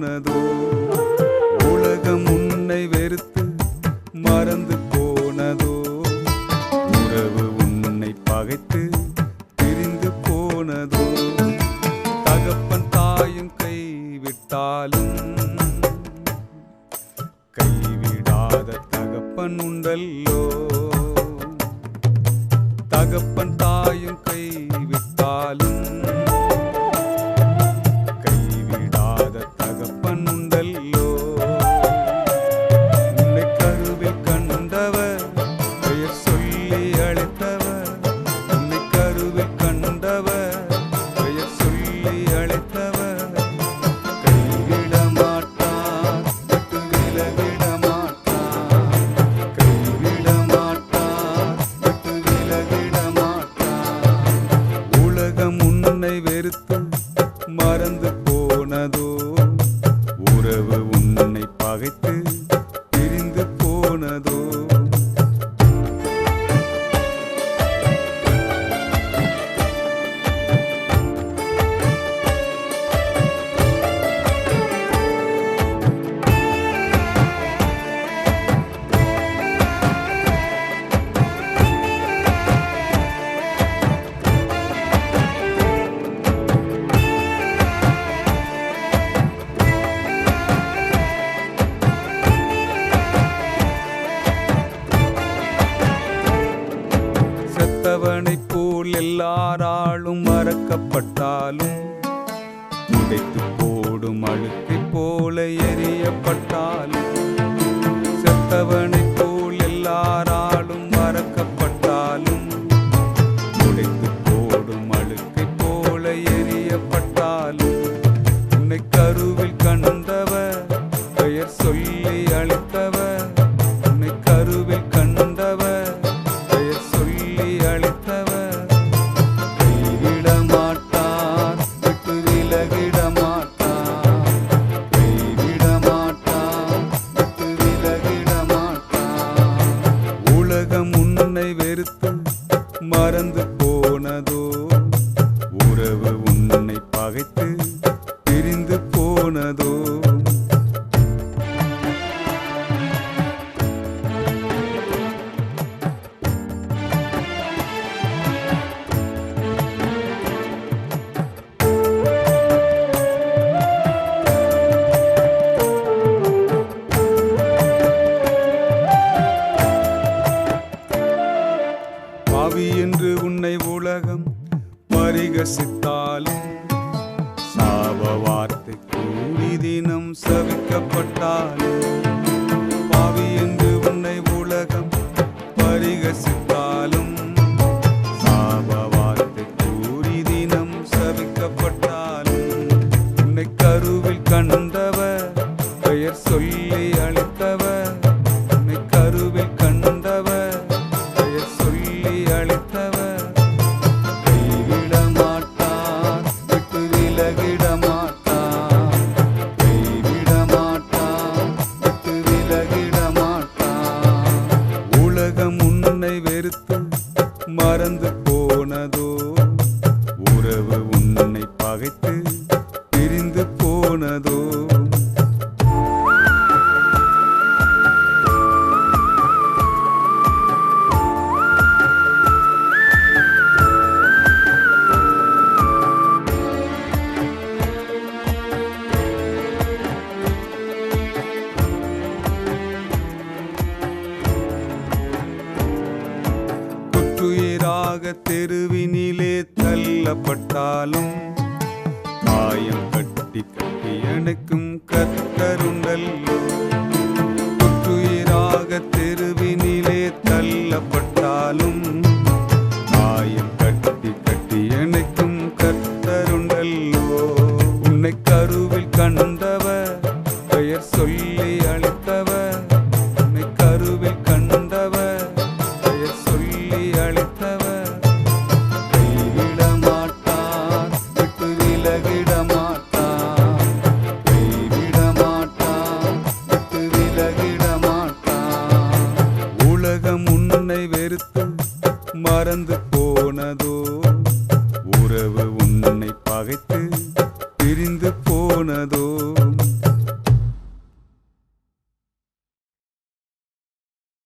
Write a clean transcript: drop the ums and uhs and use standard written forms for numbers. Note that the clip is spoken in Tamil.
போனதோ உலகம் உன்னை வெறுத்து மறந்து போனதோ உறவு உன்னை பகைத்து பிரிந்து போனதோ தகப்பன் தாயும் கைவிட்டாலும் கைவிடாத தகப்பன் உண்டல்லோ தகப்பன் தாயும் கைவிட்டாலும் கைவிடாத தகப்பன் உண்டல்லோ உன்னை கருவில் கண்டவர் பெயர் சொல்லி அழைத்தவர் உன்னை கருவில் கண்டவர் பெயர் சொல்லி அழைத்தவர் கைவிட மாட்டார் விட்டு விலகிட மாட்டார் கைவிட மாட்டார் விட்டு விலகிட மாட்டார் உலகம் உன்னை வெறுத்து மறந்து போனதோ உறவு உன்னை பகைத்து பிரிந்து போனதோ செத்தவனைப் போல் எல்லாராலும் மறக்கப்பட்டாலும் உடைத்து போடும் அழுக்கைப் போல எரியப்பட்டாலும் செத்தவனைப் போல் எல்லாராலும் மறக்கப்பட்டாலும் உடைத்து போடும் அழுக்கைப் போல எரியப்பட்டாலும் உன்னை கருவில் கண்டவர் பெயர் சொல்லி அழைத்தவர் உன்னை கருவில் கண்டவர் பெயர் சொல்லி அழைத்தவர் கைவிட மாட்டார் விட்டு விலகிட மாட்டார் கைவிட மாட்டார் விட்டு விலகிட மாட்டார் உலகம் உன்னை வெறுத்து மறந்து போனதோ உறவு உன்னை பகைத்து பிரிந்து போனதோ பாவி என்று உன்னை உலகம் பரிகசித்தாலும் சாப வார்த்தை கூறி தினம் சபிக்கப்பட்டாலும் பாவி என்று உன்னை உலகம் பரிகசித்தாலும் சாப வார்த்தை கூறி தினம் சபிக்கப்பட்டாலும் உன்னை கருவில் கண்டவர் பெயர் சொல்லி அழைத்தவர் உன்னை கருவில் கண்டவர் பெயர் சொல்லி அழைத்தவர் கைவிட மாட்டார் விட்டு விலகிட மாட்டார் கைவிட மாட்டார் விட்டு விலகிட மாட்டார் உலகம் உன்னை வெறுத்து மறந்து போனதோ உறவு உன்னை பகைத்து பிரிந்து போனதோ குற்றுயிராக தெருவினிலே தள்ளப்பட்டாலும் காயம் கட்டி கட்டி அணைக்கும் கர்த்தருண்டல்லோ குற்றுயிராக தெருவினிலே தள்ளப்பட்டாலும் காயம் கட்டி கட்டி அணைக்கும் கர்த்தருண்டல்லோ உன்னை கருவில் கண்டவர் பெயர் சொல்லி அழைத்தவர் உன்னை கருவில் கண்டவர் பெயர் சொல்லி அழைத்தவர் கைவிட மாட்டார் விட்டு விலகிட மாட்டார் கைவிட மாட்டார் விட்டு விலகிட மாட்டார் உலகம் உன்னை வெறுத்து மறந்து போனதோ உறவு உன்னை பகைத்து பிரிந்து போனதோ